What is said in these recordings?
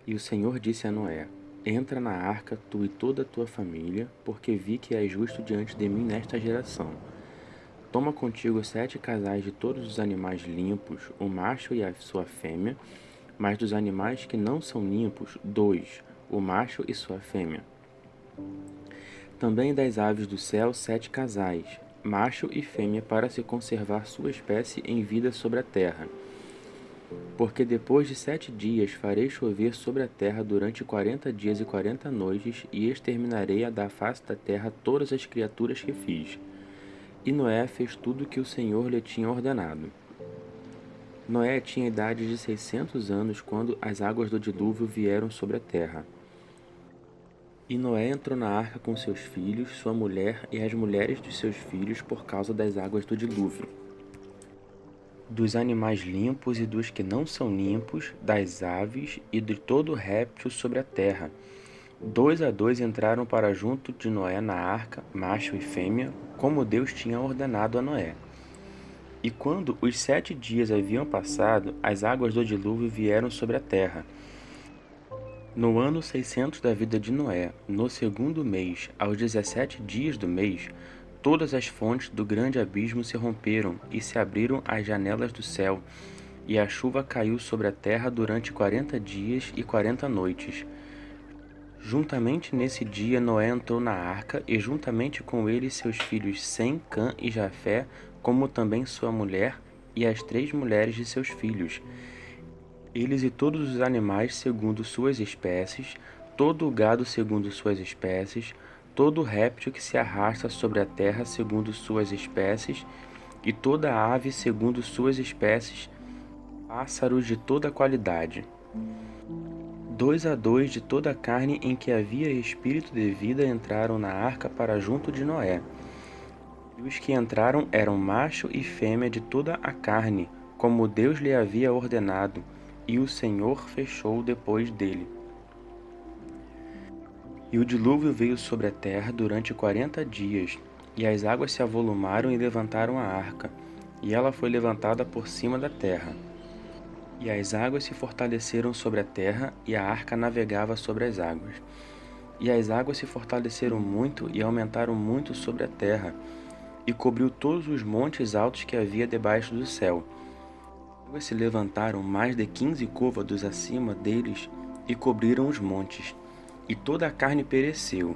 E o Senhor disse a Noé: Entra na arca, tu e toda a tua família, porque vi que és justo diante de mim nesta geração. Toma contigo 7 casais de todos os animais limpos, o macho e a sua fêmea, mas dos animais que não são limpos, 2, o macho e sua fêmea. Também das aves do céu 7 casais, macho e fêmea, para se conservar sua espécie em vida sobre a terra. Porque depois de 7 dias farei chover sobre a terra durante 40 dias e 40 noites, e exterminarei da face da terra todas as criaturas que fiz. E Noé fez tudo o que o Senhor lhe tinha ordenado. Noé tinha a idade de 600 anos quando as águas do dilúvio vieram sobre a terra. E Noé entrou na arca com seus filhos, sua mulher e as mulheres de seus filhos por causa das águas do dilúvio. Dos animais limpos e dos que não são limpos, das aves e de todo réptil sobre a terra. 2 a 2 entraram para junto de Noé na arca, macho e fêmea, como Deus tinha ordenado a Noé. E quando os 7 dias haviam passado, as águas do dilúvio vieram sobre a terra. No ano 600 da vida de Noé, no segundo mês, aos 17 dias do mês, todas as fontes do grande abismo se romperam e se abriram as janelas do céu, e a chuva caiu sobre a terra durante 40 dias e 40 noites. Juntamente nesse dia Noé entrou na arca, e juntamente com ele seus filhos Sem, Cã e Jafé, como também sua mulher e as 3 mulheres de seus filhos. Eles e todos os animais segundo suas espécies, todo o gado segundo suas espécies, todo réptil que se arrasta sobre a terra segundo suas espécies, e toda ave segundo suas espécies, pássaros de toda qualidade. 2 a 2 de toda a carne em que havia espírito de vida entraram na arca para junto de Noé. E os que entraram eram macho e fêmea de toda a carne, como Deus lhe havia ordenado, e o Senhor fechou depois dele. E o dilúvio veio sobre a terra durante 40 dias, e as águas se avolumaram e levantaram a arca, e ela foi levantada por cima da terra. E as águas se fortaleceram sobre a terra, e a arca navegava sobre as águas. E as águas se fortaleceram muito e aumentaram muito sobre a terra, e cobriu todos os montes altos que havia debaixo do céu. As águas se levantaram mais de 15 côvados acima deles e cobriram os montes. E toda a carne pereceu,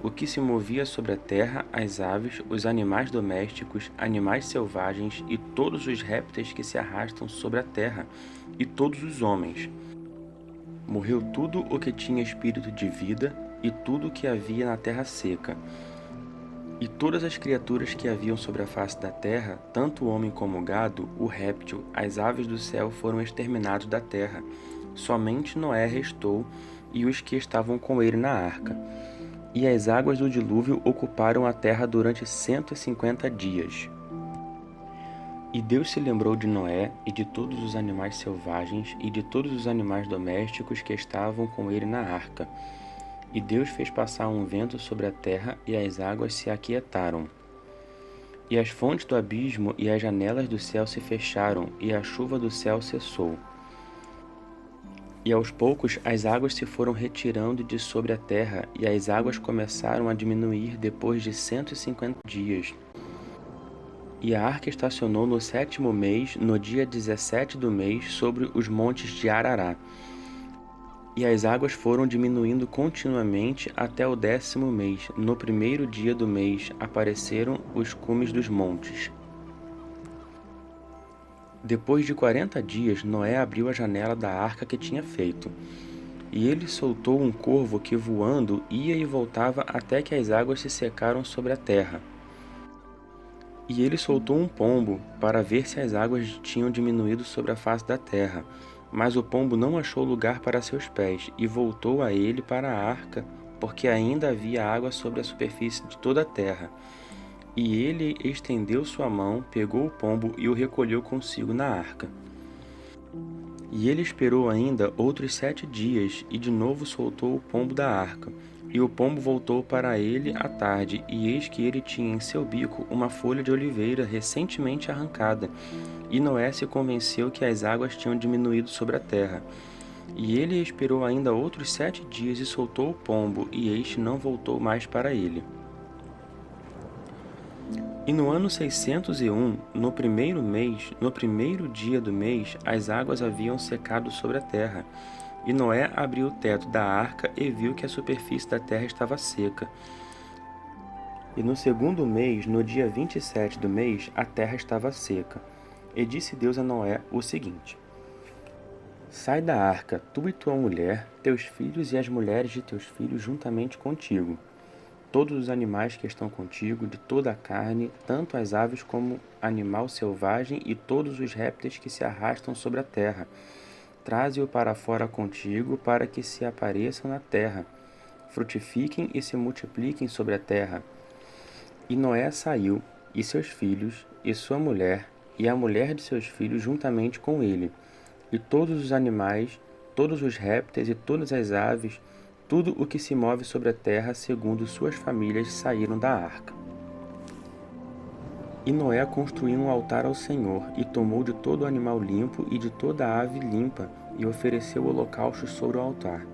o que se movia sobre a terra, as aves, os animais domésticos, animais selvagens e todos os répteis que se arrastam sobre a terra, e todos os homens. Morreu tudo o que tinha espírito de vida, e tudo o que havia na terra seca. E todas as criaturas que haviam sobre a face da terra, tanto o homem como o gado, o réptil, as aves do céu foram exterminados da terra. Somente Noé restou e os que estavam com ele na arca. E as águas do dilúvio ocuparam a terra durante 150 dias. E Deus se lembrou de Noé e de todos os animais selvagens e de todos os animais domésticos que estavam com ele na arca. E Deus fez passar um vento sobre a terra, e as águas se aquietaram. E as fontes do abismo e as janelas do céu se fecharam, e a chuva do céu cessou. E aos poucos as águas se foram retirando de sobre a terra, e as águas começaram a diminuir depois de 150 dias. E a arca estacionou no 7º mês, no dia 17 do mês, sobre os montes de Arará. E as águas foram diminuindo continuamente até o 10º mês. No 1º dia do mês apareceram os cumes dos montes. Depois de 40 dias, Noé abriu a janela da arca que tinha feito. E ele soltou um corvo que, voando, ia e voltava até que as águas se secaram sobre a terra. E ele soltou um pombo, para ver se as águas tinham diminuído sobre a face da terra. Mas o pombo não achou lugar para seus pés, e voltou a ele para a arca, porque ainda havia água sobre a superfície de toda a terra. E ele estendeu sua mão, pegou o pombo e o recolheu consigo na arca. E ele esperou ainda outros 7 dias, e de novo soltou o pombo da arca. E o pombo voltou para ele à tarde, e eis que ele tinha em seu bico uma folha de oliveira recentemente arrancada. E Noé se convenceu que as águas tinham diminuído sobre a terra. E ele esperou ainda outros 7 dias e soltou o pombo, e este não voltou mais para ele. E no ano 601, no primeiro mês, no primeiro dia do mês, as águas haviam secado sobre a terra. E Noé abriu o teto da arca e viu que a superfície da terra estava seca. E no segundo mês, no dia 27 do mês, a terra estava seca. E disse Deus a Noé o seguinte: Sai da arca, tu e tua mulher, teus filhos e as mulheres de teus filhos juntamente contigo, todos os animais que estão contigo, de toda a carne, tanto as aves como animal selvagem e todos os répteis que se arrastam sobre a terra. Traze-o para fora contigo, para que se apareçam na terra, frutifiquem e se multipliquem sobre a terra. E Noé saiu, e seus filhos, e sua mulher, e a mulher de seus filhos juntamente com ele, e todos os animais, todos os répteis e todas as aves, tudo o que se move sobre a terra, segundo suas famílias, saíram da arca. E Noé construiu um altar ao Senhor, e tomou de todo animal limpo e de toda ave limpa, e ofereceu holocaustos sobre o altar.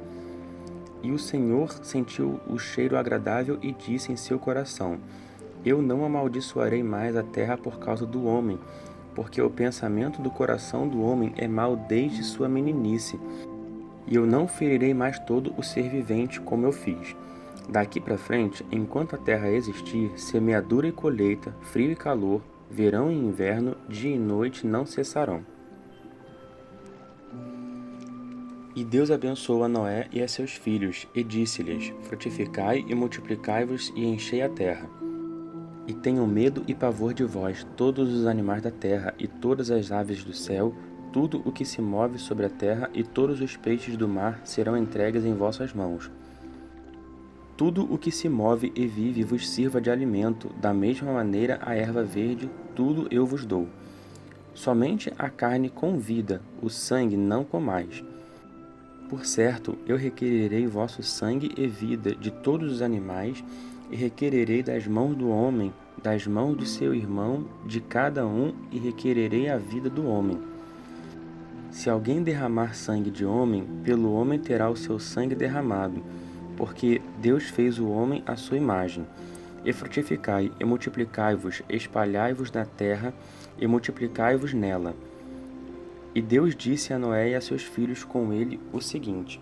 E o Senhor sentiu o cheiro agradável e disse em seu coração: Eu não amaldiçoarei mais a terra por causa do homem, porque o pensamento do coração do homem é mau desde sua meninice. E eu não ferirei mais todo o ser vivente como eu fiz. Daqui para frente, enquanto a terra existir, semeadura e colheita, frio e calor, verão e inverno, dia e noite não cessarão. E Deus abençoou a Noé e a seus filhos, e disse-lhes: Frutificai e multiplicai-vos e enchei a terra. E tenham medo e pavor de vós todos os animais da terra e todas as aves do céu, tudo o que se move sobre a terra e todos os peixes do mar serão entregues em vossas mãos. Tudo o que se move e vive vos sirva de alimento, da mesma maneira a erva verde, tudo eu vos dou. Somente a carne com vida, o sangue não comais. Por certo, eu requererei vosso sangue e vida de todos os animais, e requererei das mãos do homem, das mãos de seu irmão, de cada um, e requererei a vida do homem. Se alguém derramar sangue de homem, pelo homem terá o seu sangue derramado, porque Deus fez o homem à sua imagem. E frutificai, e multiplicai-vos, espalhai-vos na terra, e multiplicai-vos nela. E Deus disse a Noé e a seus filhos com ele o seguinte: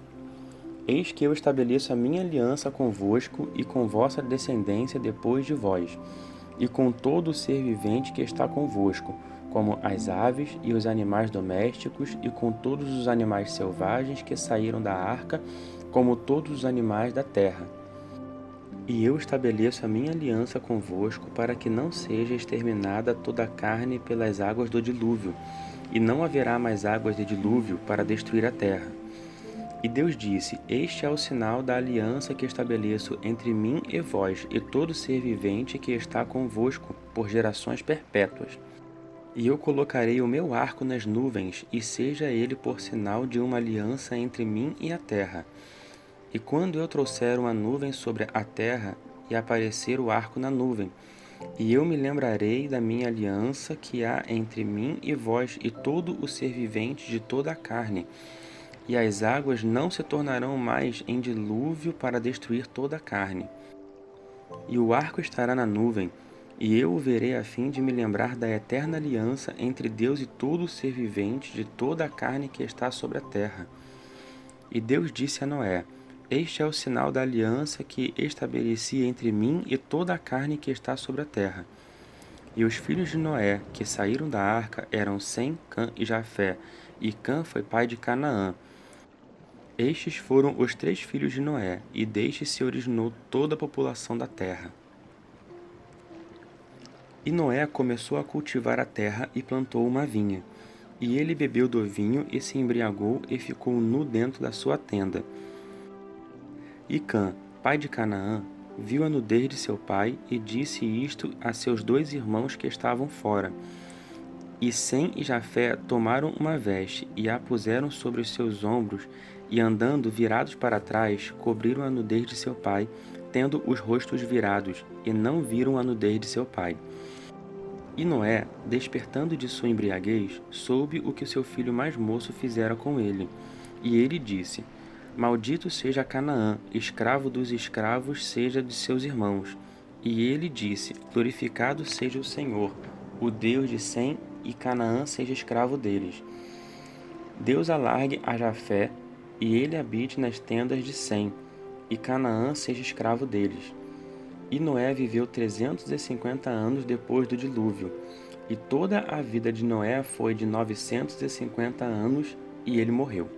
Eis que eu estabeleço a minha aliança convosco e com vossa descendência depois de vós, e com todo o ser vivente que está convosco, como as aves e os animais domésticos, e com todos os animais selvagens que saíram da arca, como todos os animais da terra. E eu estabeleço a minha aliança convosco para que não seja exterminada toda a carne pelas águas do dilúvio, e não haverá mais águas de dilúvio para destruir a terra. E Deus disse: Este é o sinal da aliança que estabeleço entre mim e vós, e todo ser vivente que está convosco, por gerações perpétuas. E eu colocarei o meu arco nas nuvens, e seja ele por sinal de uma aliança entre mim e a terra. E quando eu trouxer uma nuvem sobre a terra, e aparecer o arco na nuvem, e eu me lembrarei da minha aliança que há entre mim e vós e todo o ser vivente de toda a carne, e as águas não se tornarão mais em dilúvio para destruir toda a carne. E o arco estará na nuvem, e eu o verei a fim de me lembrar da eterna aliança entre Deus e todo o ser vivente de toda a carne que está sobre a terra. E Deus disse a Noé: Este é o sinal da aliança que estabeleci entre mim e toda a carne que está sobre a terra. E os filhos de Noé, que saíram da arca, eram Sem, Cã e Jafé, e Cã foi pai de Canaã. Estes foram os 3 filhos de Noé, e destes se originou toda a população da terra. E Noé começou a cultivar a terra e plantou uma vinha. E ele bebeu do vinho e se embriagou e ficou nu dentro da sua tenda. E Cã, pai de Canaã, viu a nudez de seu pai e disse isto a seus 2 irmãos que estavam fora. E Sem e Jafé tomaram uma veste e a puseram sobre os seus ombros, e andando virados para trás, cobriram a nudez de seu pai, tendo os rostos virados, e não viram a nudez de seu pai. E Noé, despertando de sua embriaguez, soube o que seu filho mais moço fizera com ele. E ele disse: Maldito seja Canaã, escravo dos escravos seja de seus irmãos. E ele disse: Glorificado seja o Senhor, o Deus de Sem, e Canaã seja escravo deles. Deus alargue a Jafé, e ele habite nas tendas de Sem, e Canaã seja escravo deles. E Noé viveu 350 anos depois do dilúvio, e toda a vida de Noé foi de 950 anos, e ele morreu.